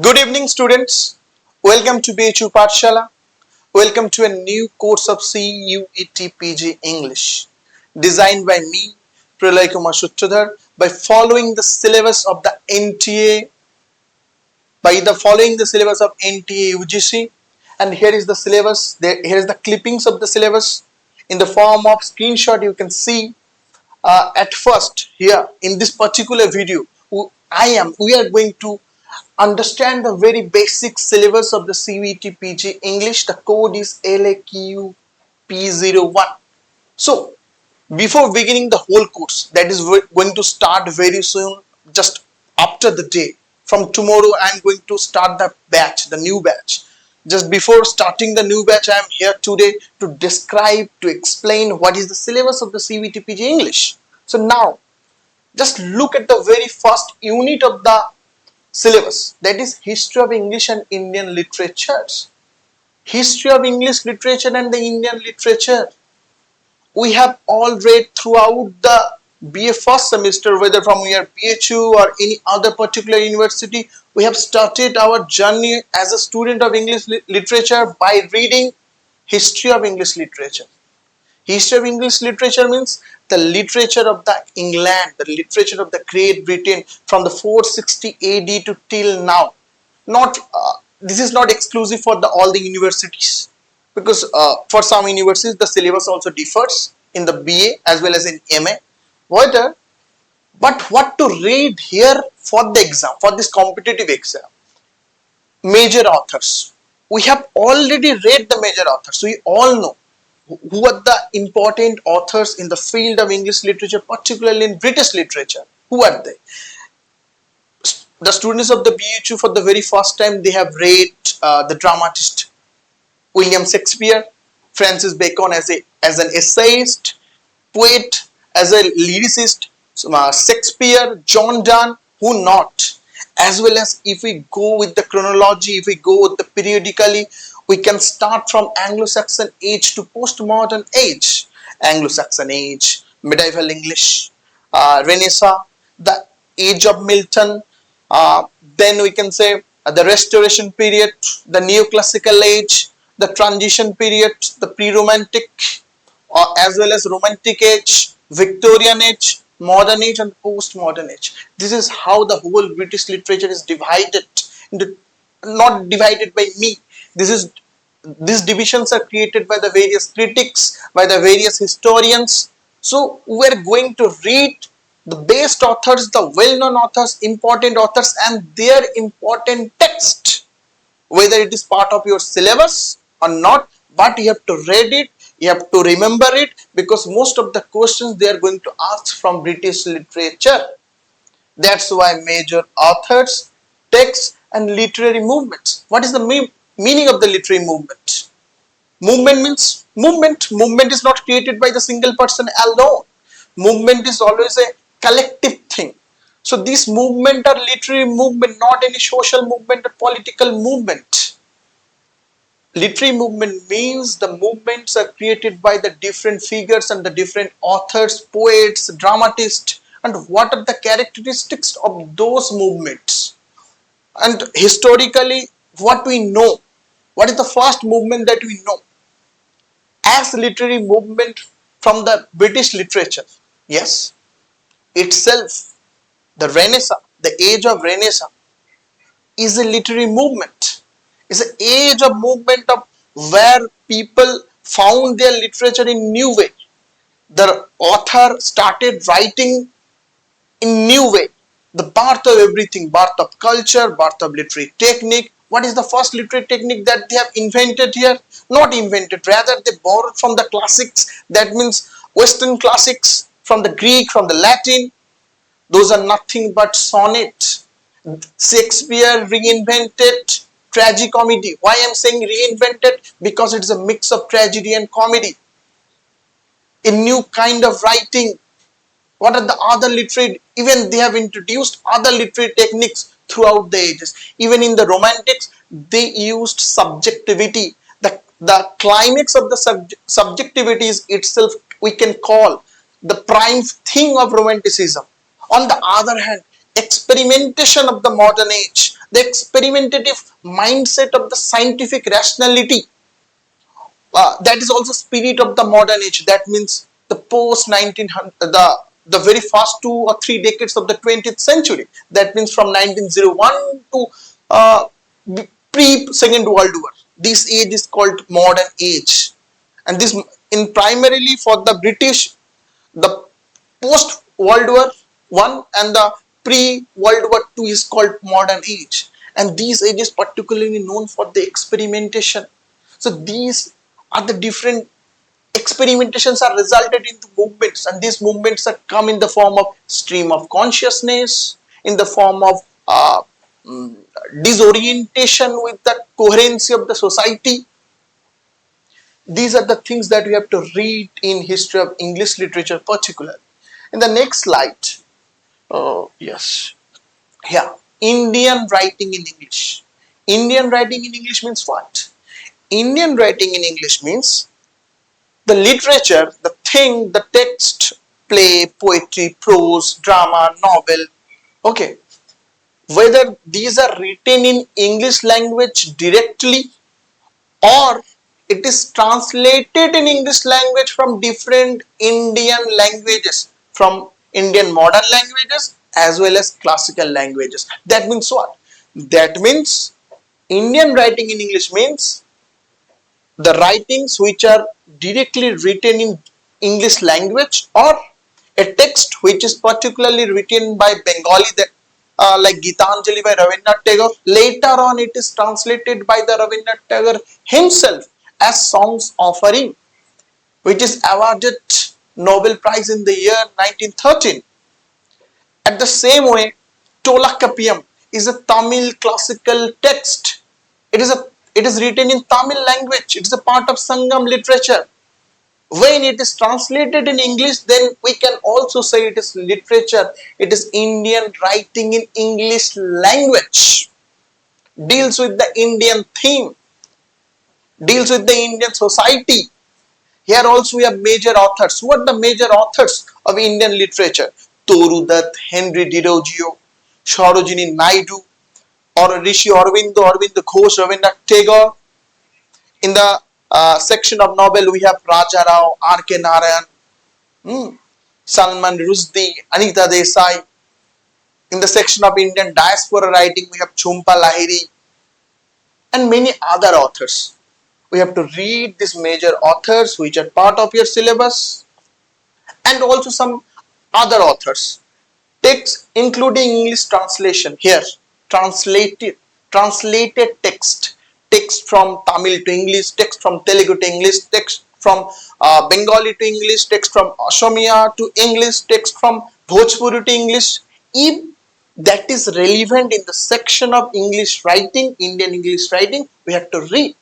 Good evening, students. Welcome to CUET PATHSHALA. Welcome to a new course of CUET English, designed by me, Pralay by following the syllabus of the NTA, UGC. And here is the syllabus. Here is the clippings of the syllabus in the form of screenshot. You can see at first here in this particular video. We are going to understand the very basic syllabus of the CUET PG English. The code is 𝐒𝐿𝐴𝑄P01. So before beginning the whole course that is going to start very soon, just after the day from tomorrow, I am going to start the new batch. Just before starting the new batch, I am here today to describe, to explain what is the syllabus of the CUET PG English. So now just look at the very first unit of the syllabus, that is History of English and Indian Literatures. History of English literature and the Indian literature. We have all read throughout the BA first semester, whether from your PHU or any other particular university. We have started our journey as a student of English literature by reading History of English Literature. History of English literature means the literature of the England, the literature of the Great Britain from the 460 AD to till now. This is not exclusive for all the universities, because for some universities the syllabus also differs in the BA as well as in MA. But what to read here for the exam, for this competitive exam? Major authors. We have already read the major authors. We all know who are the important authors in the field of English literature, particularly in British literature. Who are they? The students of the BHU, for the very first time, they have read the dramatist William Shakespeare, Francis Bacon as an essayist, poet as a lyricist, Shakespeare, John Donne, who not? As well as if we go with the chronology, if we go with the periodically, we can start from Anglo-Saxon age to postmodern age. Anglo-Saxon age, medieval English, Renaissance, the age of Milton, then we can say the Restoration period, the Neoclassical age, the transition period, the pre-romantic, as well as Romantic age, Victorian age, modern age and postmodern age. This is how the whole British literature is divided into, not divided by me. These divisions are created by the various critics, by the various historians. So we are going to read the best authors, the well-known authors, important authors and their important text, whether it is part of your syllabus or not, but you have to read it, you have to remember it, because most of the questions they are going to ask from British literature. That's why major authors, texts and literary movements. What is the meaning of the literary movement? Movement means movement. Movement is not created by the single person alone. Movement is always a collective thing. So this movement are literary movement, not any social movement or political movement. Literary movement means the movements are created by the different figures and the different authors, poets, dramatists, and what are the characteristics of those movements. And historically, what we know, what is the first movement that we know as literary movement from the British literature? Yes, itself, the Renaissance, the age of Renaissance is a literary movement. It's an age of movement of where people found their literature in new way. The author started writing in new way. The birth of everything, birth of culture, birth of literary technique. What is the first literary technique that they have invented here? Not invented, rather they borrowed from the classics. That means Western classics, from the Greek, from the Latin. Those are nothing but sonnet. Shakespeare reinvented tragicomedy. Why I am saying reinvented? Because it is a mix of tragedy and comedy. A new kind of writing. What are the other literary, even they have introduced other literary techniques throughout the ages. Even in the Romantics, they used subjectivity. The climax of the subjectivity is itself, we can call the prime thing of Romanticism. On the other hand, experimentation of the modern age, the experimentative mindset of the scientific rationality. That is also spirit of the modern age. That means the post 1900, the very first 2 or 3 decades of the 20th century. That means from 1901 to uh, pre Second World War. This age is called modern age, and this in primarily for the British, the post World War One and the pre World War Two is called modern age, and these age is particularly known for the experimentation. So these are the different experimentations are resulted into movements, and these movements are come in the form of stream of consciousness, in the form of mm, disorientation with the coherency of the society. These are the things that we have to read in history of English literature particularly. In the next slide, yes, yeah, Indian writing in English. Indian writing in English means what? Indian writing in English means the literature, the thing, the text, play, poetry, prose, drama, novel, okay, whether these are written in English language directly or it is translated in English language from different Indian languages, from Indian modern languages as well as classical languages. That means what? That means Indian writing in English means the writings which are directly written in English language, or a text which is particularly written by Bengali, that like Gitanjali by Rabindranath Tagore. Later on it is translated by the Rabindranath Tagore himself as songs offering, which is awarded Nobel Prize in the year 1913. At the same way, Tolakapiyam is a Tamil classical text. It is written in Tamil language. It is a part of Sangam literature. When it is translated in English, then we can also say it is literature. It is Indian writing in English language. Deals with the Indian theme. Deals with the Indian society. Here also we have major authors. What are the major authors of Indian literature? Toru Dutt, Henry Diderot, Sarojini Naidu, or Rishi Aurobindo, Aurobindo Ghosh, Rabindranath Tagore. In the section of novel, we have Raja Rao, R.K. Narayan, Salman Rushdie, Anita Desai. In the section of Indian diaspora writing, we have Jhumpa Lahiri and many other authors. We have to read these major authors which are part of your syllabus, and also some other authors. Text including English translation here, translated text, text from Tamil to English, text from Telugu to English, text from Bengali to English, text from Assamese to English, text from Bhojpuri to English. If that is relevant in the section of English writing, Indian English writing, we have to read.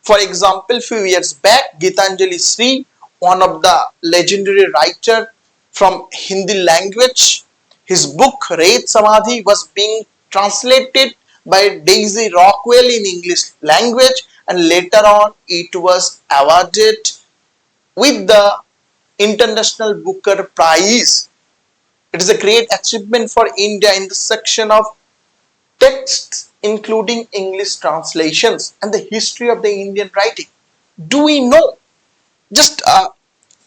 For example, few years back, Gitanjali Sri, one of the legendary writer from Hindi language, his book Red Samadhi was being translated by Daisy Rockwell in English language, and later on it was awarded with the International Booker Prize. It is a great achievement for India in the section of texts including English translations and the history of the Indian writing. Do we know? Just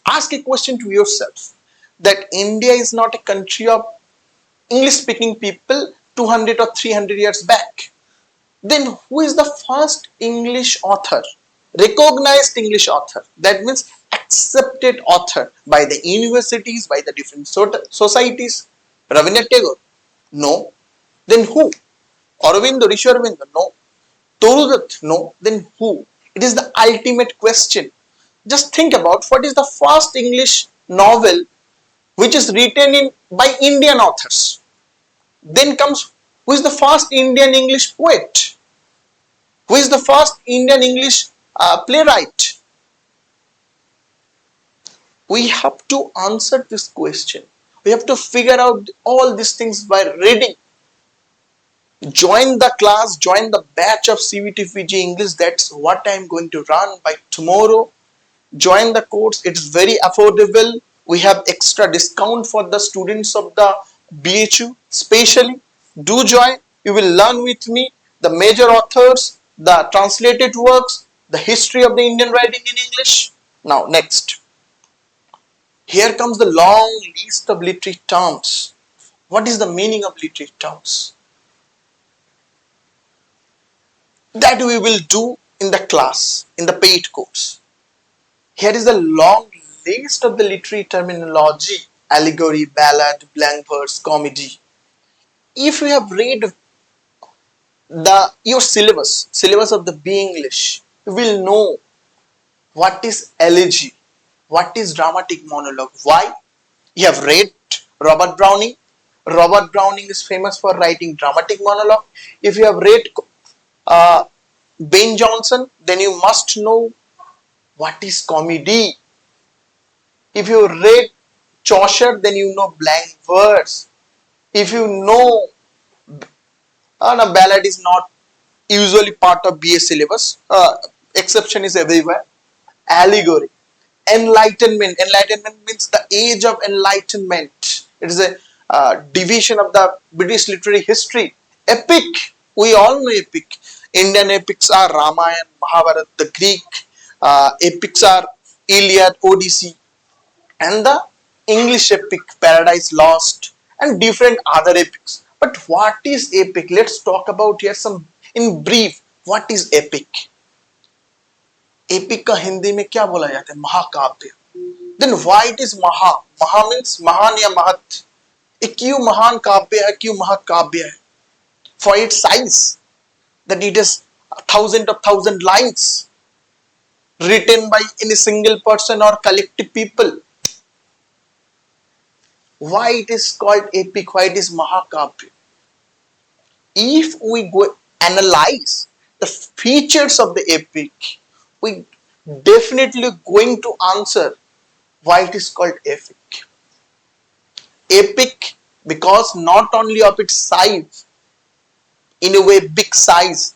ask a question to yourself, that India is not a country of English speaking people 200 or 300 years back. Then who is the first English author, recognized English author, that means accepted author by the universities, by the different societies? Rabindranath Tagore? No. Then who? Aurobindo, Rishi Aurobindo? No. Toru Dutt? No. Then who? It is the ultimate question. Just think about what is the first English novel which is written in by Indian authors. Then comes, who is the first Indian English poet? Who is the first Indian English playwright? We have to answer this question. We have to figure out all these things by reading. Join the class, join the batch of CUET PG English. That's what I am going to run by tomorrow. Join the course. It's very affordable. We have extra discount for the students of the BHU, specially. Do join. You will learn with me the major authors, the translated works, the history of the Indian writing in English. Now, next. Here comes the long list of literary terms. What is the meaning of literary terms? That we will do in the class, in the paid course. Here is the long list of the literary terminology: allegory, ballad, blank verse, comedy. If you have read your syllabus of the B English, you will know what is elegy, what is dramatic monologue. Why? You have read Robert Browning. Robert Browning is famous for writing dramatic monologue. If you have read uh, Ben Jonson, then you must know what is comedy. If you read Chaucer, then you know blank verse. If you know, no, ballad is not usually part of BA syllabus. Exception is everywhere. Allegory. Enlightenment. Enlightenment means the age of enlightenment. It is a division of the British literary history. Epic. We all know epic. Indian epics are Ramayana, Mahabharata. The Greek epics are Iliad, Odyssey. And the English epic, Paradise Lost, and different other epics. But what is epic? Let's talk about here some in brief. What is epic? Epic का हिंदी में क्या बोला जाता है? महाकाव्य. Then why it is महा? महा means महान या महत. क्यों महान काव्य है? क्यों महाकाव्य है? For its size, that it is thousand lines written by any single person or collective people. Why it is called epic? Why it is Mahakavya? If we go analyze the features of the epic, we definitely going to answer why it is called epic. Epic because not only of its size, in a way big size,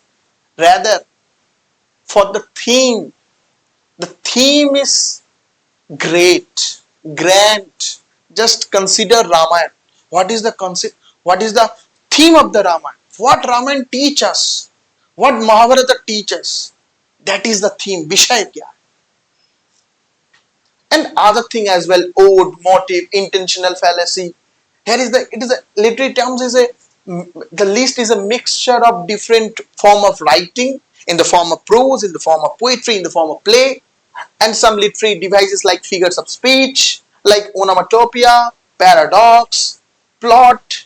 rather for the theme. The theme is great, grand. Just consider Ramayana. What is the concept? What is the theme of the Ramayana? What Ramayana teaches us? What Mahabharata teaches? That is the theme. Vishay kya? And other thing as well: ode, motive, intentional fallacy. Here is the literary terms is the list is a mixture of different form of writing, in the form of prose, in the form of poetry, in the form of play, and some literary devices like figures of speech, like onomatopoeia, paradox, plot.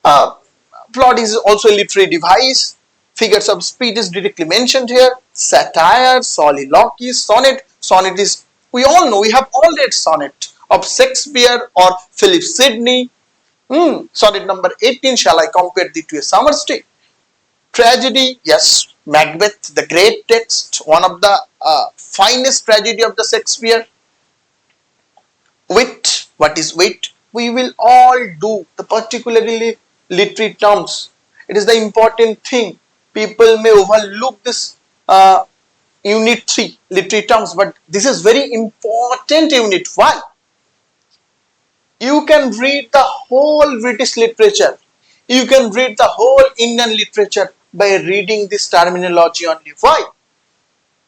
Plot is also a literary device. Figures of speech is directly mentioned here. Satire, soliloquy, sonnet. Sonnet is, we all know, we have all read sonnet of Shakespeare or Philip Sidney. Sonnet number 18, shall I compare thee to a summer's day? Tragedy, yes, Macbeth, the great text, one of the finest tragedy of the Shakespeare. Wit, what is wit? We will all do the particularly literary terms. It is the important thing. People may overlook this unit 3 literary terms, but this is very important unit. Why? You can read the whole British literature. You can read the whole Indian literature by reading this terminology only. Why?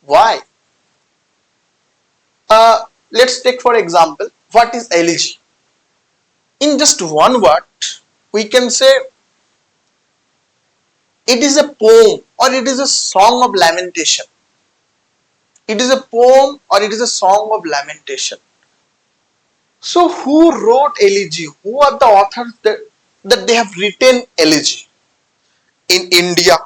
Why? Let's take for example, what is elegy? In just one word, we can say it is a poem or it is a song of lamentation. It is a poem or it is a song of lamentation. So who wrote elegy? Who are the authors that they have written elegy? In India,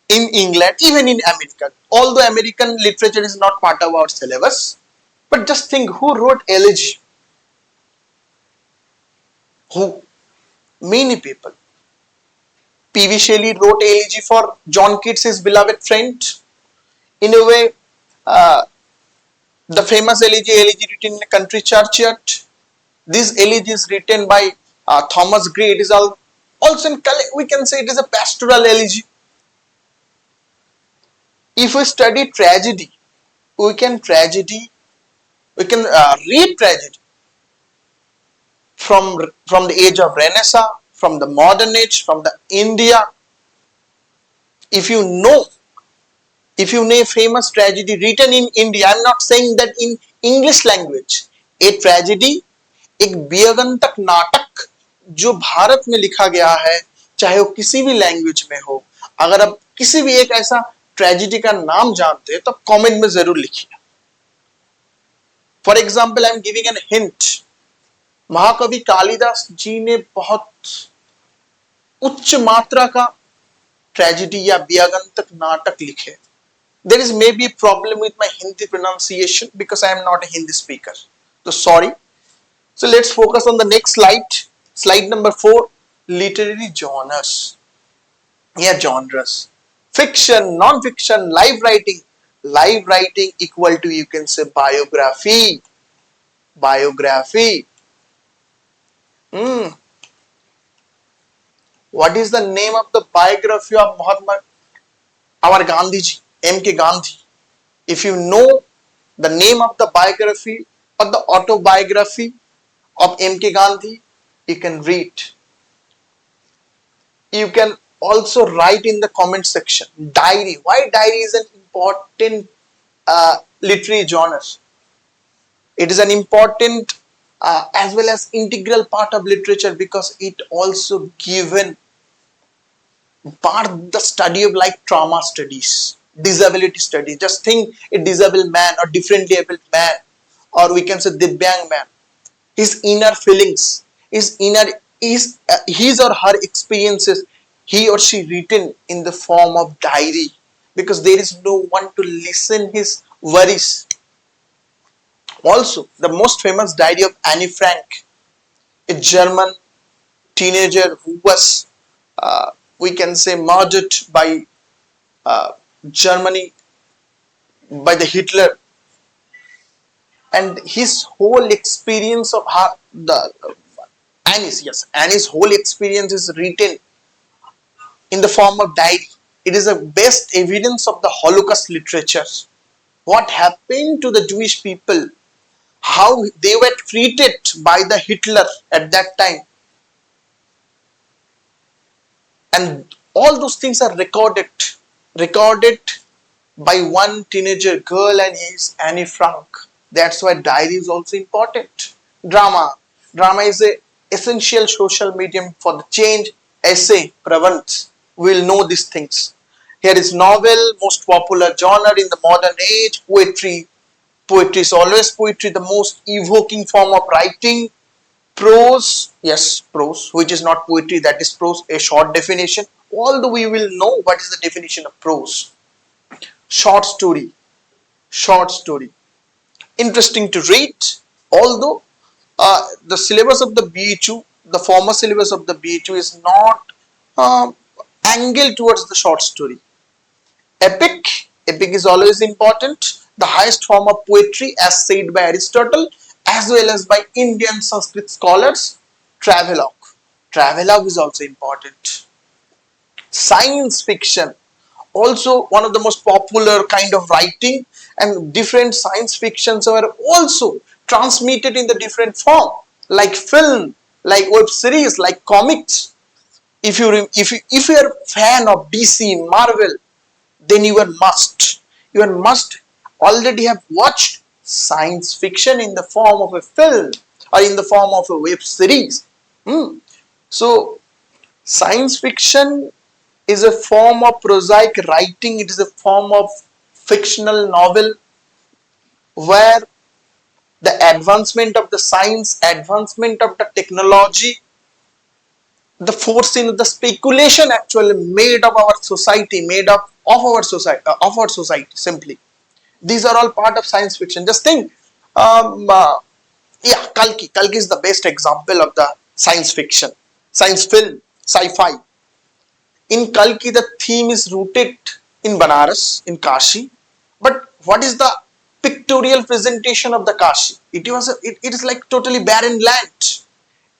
in England, even in America. Although American literature is not part of our syllabus, but just think who wrote elegy? Who? Many people. P.V. Shelley wrote elegy for John Keats, his beloved friend. In a way, the famous elegy written in a country churchyard. This elegy is written by Thomas Gray. It is also we can say it is a pastoral elegy. If we study tragedy, we can read tragedy from the age of Renaissance from the modern age, from the India. If you know, if you know famous tragedy written in India, I'm not saying that in English language, a tragedy, एक व्यंगतक नाटक जो भारत में लिखा गया है, चाहे वो किसी भी लैंग्वेज में हो, अगर आप किसी भी एक ऐसा ट्रेजेडी का नाम जानते हैं तो कमेंट में जरूर लिखिए. For example I am giving an hint. महाकवि कालिदास जी ने बहुत उच्च मात्रा का ट्रेजेडी या व्यंगतक नाटक लिखे. There is maybe a problem with my Hindi pronunciation because I am not a Hindi speaker. So sorry. So let's focus on the next slide. Slide number 4. Literary genres. Yeah, genres. Fiction, non-fiction, live writing. Live writing equal to, you can say, biography. Biography. What is the name of the biography of Mahatma, our Gandhiji, M.K. Gandhi? If you know the name of the biography or the autobiography of M.K. Gandhi, you can read. You can also write in the comment section. Diary. Why diary is an important literary genre? It is an important as well as integral part of literature because it also given part the study of like trauma studies, disability studies. Just think a disabled man or differently abled man, or we can say Divyang man, his inner feelings, his or her experiences, he or she written in the form of diary because there is no one to listen his worries. Also, the most famous diary of Anne Frank, a German teenager who was, we can say, murdered by Germany, by the Hitler, and his whole experience of her, Annie's whole experience is written in the form of diary. It is the best evidence of the Holocaust literature. What happened to the Jewish people, how they were treated by the Hitler at that time, and all those things are recorded by one teenager girl, and he is Anne Frank. That's why diary is also important. Drama is a essential social medium for the change. Essay, Pravans, we will know these things. Here is novel, most popular genre in the modern age. Poetry is always poetry, the most evoking form of writing. Prose, yes, prose, which is not poetry, that is prose, a short definition. Although we will know what is the definition of prose. Short story, interesting to read. Although the syllabus of the BHU, the former syllabus of the BHU is not angled towards the short story. Epic is always important. The highest form of poetry, as said by Aristotle, as well as by Indian Sanskrit scholars. Travelogue is also important. Science fiction, also one of the most popular kind of writing, and different science fictions are also transmitted in the different form, like film, like web series, like comics. If you are a fan of DC, Marvel, then you must already have watched science fiction in the form of a film or in the form of a web series. So science fiction is a form of prosaic writing. It is a form of fictional novel where the advancement of the science, advancement of the technology, the forcing of the speculation actually made of our society, simply. These are all part of science fiction. Just think, Kalki is the best example of the science fiction, science film, sci-fi. In Kalki, the theme is rooted in Banaras, in Kashi. But what is the pictorial presentation of the Kashi? It is like totally barren land.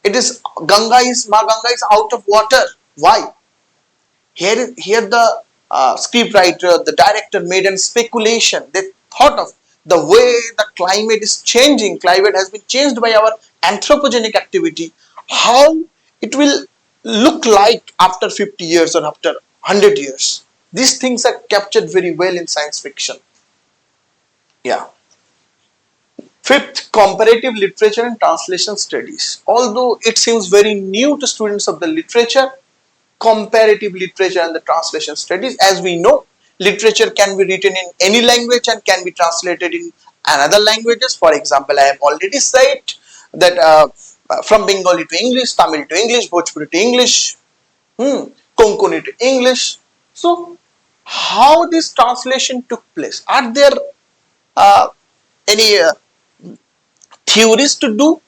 It is Ma Ganga is out of water. Why? Here the scriptwriter, the director made a speculation. They thought of the way the climate is changing. Climate has been changed by our anthropogenic activity. How it will look like after 50 years or after 100 years. These things are captured very well in science fiction. Yeah. Fifth, comparative literature and translation studies. Although it seems very new to students of the literature, comparative literature and the translation studies, as we know, literature can be written in any language and can be translated in another languages. For example, I have already said that from Bengali to English, Tamil to English, Bhojpuri to English, Konkani to English. So, how this translation took place? Are there any theories to do?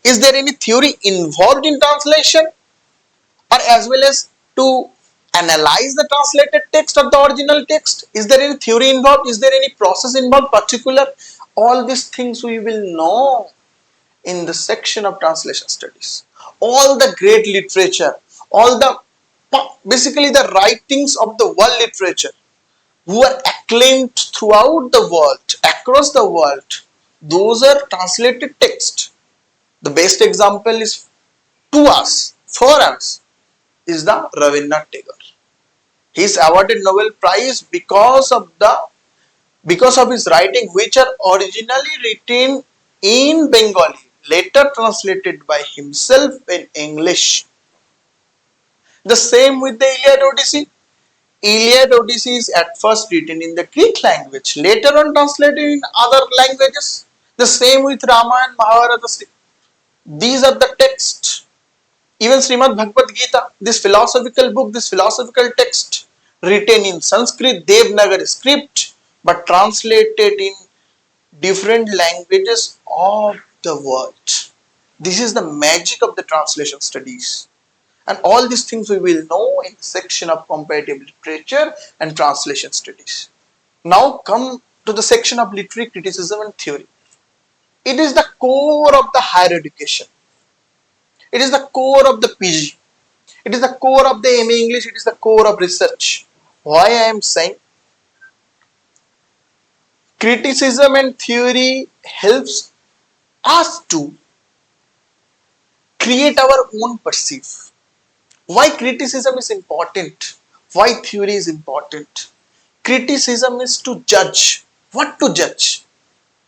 Is there any theory involved in translation, or as well as to analyze the translated text or the original text? Is there any theory involved? Is there any process involved particular? All these things we will know in the section of translation studies. All the great literature, all the basically the writings of the world literature who are acclaimed throughout the world, across the world, those are translated text. The best example is to us, for us, is the Rabindranath Tagore. He is awarded Nobel Prize because of his writing, which are originally written in Bengali, later translated by himself in English. The same with the Iliad Odyssey. Iliad Odyssey is at first written in the Greek language, later on translated in other languages. The same with Rama and Mahabharata. These are the texts. Even Srimad Bhagavad Gita, this philosophical book, this philosophical text, written in Sanskrit, Devanagari script, but translated in different languages of the world. This is the magic of the translation studies. And all these things we will know in the section of comparative literature and translation studies. Now come to the section of literary criticism and theory. It is the core of the higher education. It is the core of the PG. It is the core of the MA English. It is the core of research. Why I am saying? Criticism and theory helps us to create our own perceive. Why criticism is important? Why theory is important? Criticism is to judge. What to judge?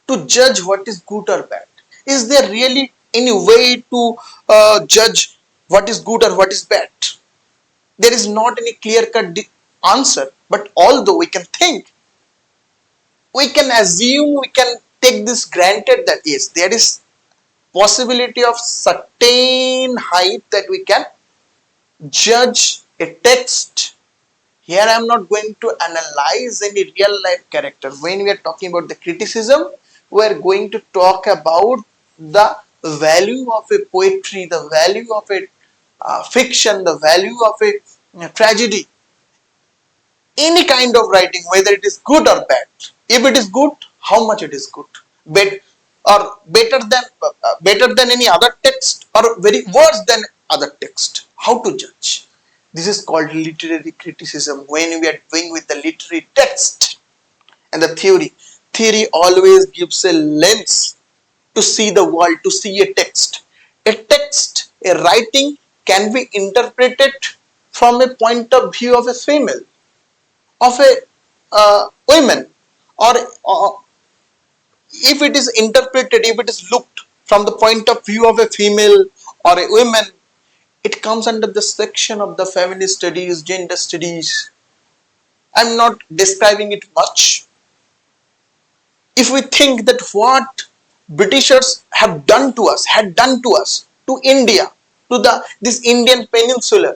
To judge what is good or bad. Is there really any way to judge what is good or what is bad? There is not any clear-cut answer, but although we can think, we can assume, we can take this granted that yes, there is possibility of certain height that we can judge a text. Here I am not going to analyze any real life character. When we are talking about the criticism, we are going to talk about the value of a poetry, the value of a fiction, the value of a tragedy. Any kind of writing, whether it is good or bad. If it is good, how much it is good, or better than any other text, or very worse than other text. How to judge? This is called literary criticism. When we are doing with the literary text and the theory, theory always gives a lens to see the world, to see a text. A text, a writing can be interpreted from a point of view of a female, of a woman, or if it is interpreted, if it is looked from the point of view of a female or a woman, it comes under the section of the feminist studies, gender studies. I am not describing it much. If we think that what Britishers have done to us, had done to us, to India, to this Indian peninsula,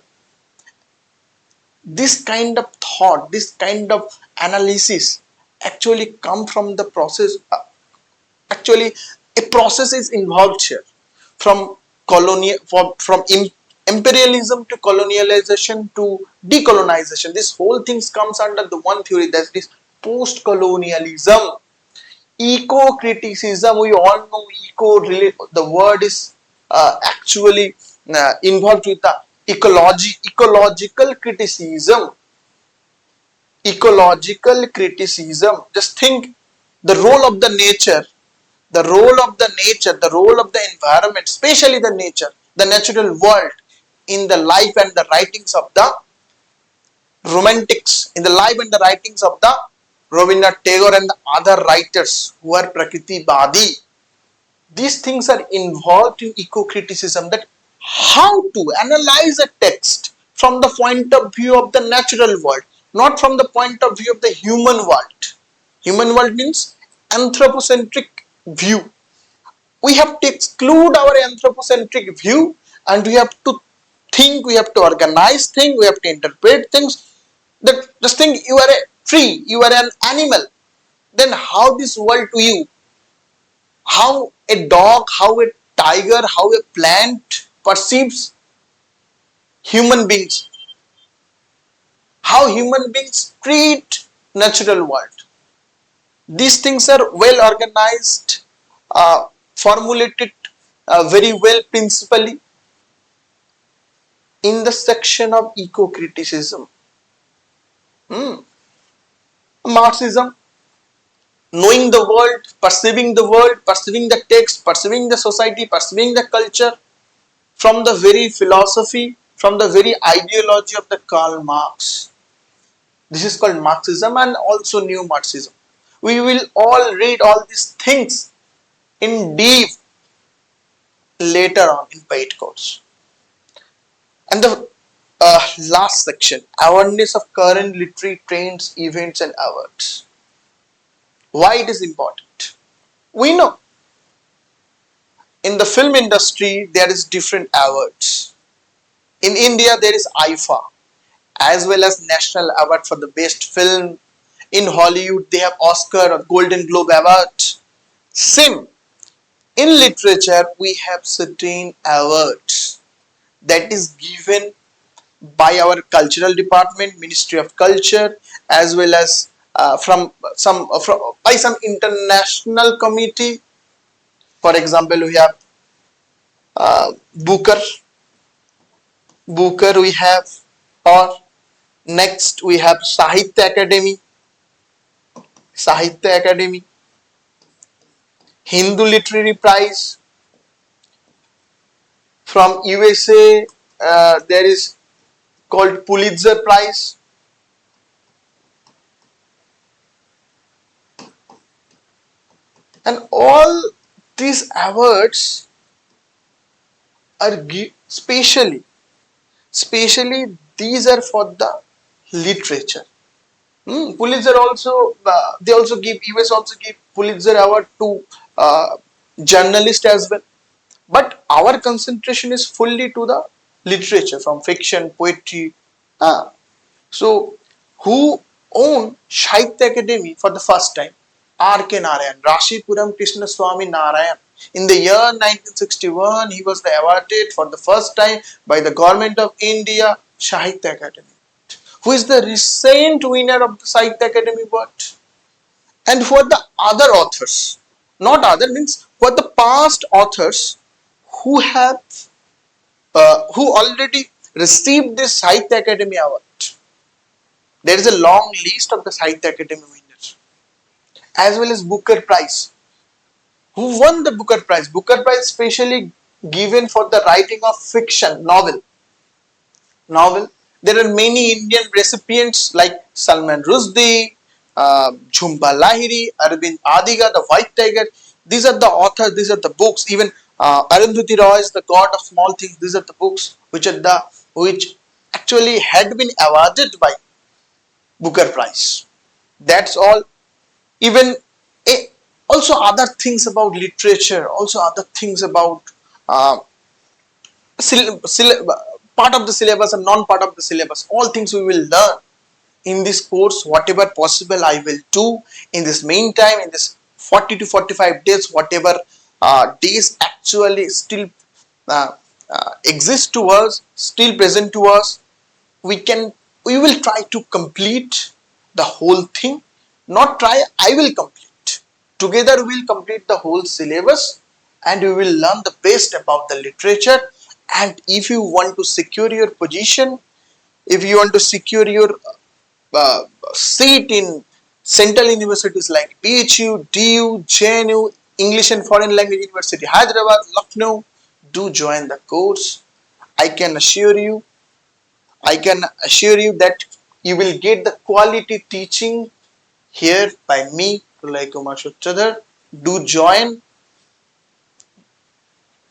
this kind of thought, this kind of analysis actually come from the process. Actually, a process is involved here, from imperialism to colonialization to decolonization. This whole thing comes under the one theory, that is post-colonialism. Eco-criticism, we all know the word is actually involved with the ecological criticism. Ecological criticism. Just think the role of the nature, the role of the environment, especially the nature. the natural world in the life and the writings of the romantics, in the life and the writings of the Rabindranath Tagore and the other writers who are Prakriti Badi. These things are involved in eco-criticism, that how to analyze a text from the point of view of the natural world, not from the point of view of the human world. Human world means anthropocentric view. We have to exclude our anthropocentric view and we have to think, we have to organize things, we have to interpret things. That just think you are a tree, you are an animal. Then how this world to you? How a dog, how a tiger, how a plant perceives human beings, how human beings treat natural world. These things are well organized, formulated very well principally in the section of eco-criticism. Marxism, knowing the world, perceiving the text, perceiving the society, perceiving the culture from the very philosophy, from the very ideology of the Karl Marx. This is called Marxism and also New Marxism. We will all read all these things in deep later on in paid course. And the last section, awareness of current literary trends, events and awards. Why it is important? We know in the film industry there is different awards. In India there is IFA as well as National Award for the Best Film. In Hollywood they have Oscar or Golden Globe Award. Same. In literature we have certain awards that is given by our cultural department, Ministry of Culture, as well as by some international committee. For example, we have Booker we have, or next we have Sahitya Academy, Hindu Literary Prize. From USA there is called Pulitzer Prize. And all these awards are specially these are for the literature. Pulitzer also, they also give, US also give Pulitzer Award to journalists as well. But our concentration is fully to the literature, from fiction, poetry. So, who owned Sahitya Academy for the first time? R.K. Narayan, Rashipuram Krishna Swami Narayan. In the year 1961, he was awarded for the first time by the government of India Sahitya Academy. Who is the recent winner of the Sahitya Academy award? And who are the other authors? Not other means who are the past authors who have who already received this Sahitya Academy award. There is a long list of the Sahitya Academy winners, as well as Booker Prize. Who won the Booker Prize? Booker Prize specially given for the writing of fiction, novel. There are many Indian recipients like Salman Rushdie, Jhumpa Lahiri, Arvind Adiga, the White Tiger. These are the authors, these are the books. Even Arundhati Roy's The God of Small Things. These are the books which actually had been awarded by Booker Prize. That's all. Even also other things about literature, also other things about part of the syllabus and non-part of the syllabus. All things we will learn in this course. Whatever possible I will do in this meantime, in this 40 to 45 days, whatever days actually still exist to us, still present to us, we will try to complete the whole thing. Not try, I will complete. Together we will complete the whole syllabus and we will learn the best about the literature. And if you want to secure your position, if you want to secure your seat in central universities like BHU, DU, JNU, English and Foreign Language University, Hyderabad, Lucknow, do join the course. I can assure you, I can assure you that you will get the quality teaching here by me, Pralay Kumar Shuttradhar. Do join,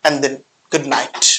and then good night.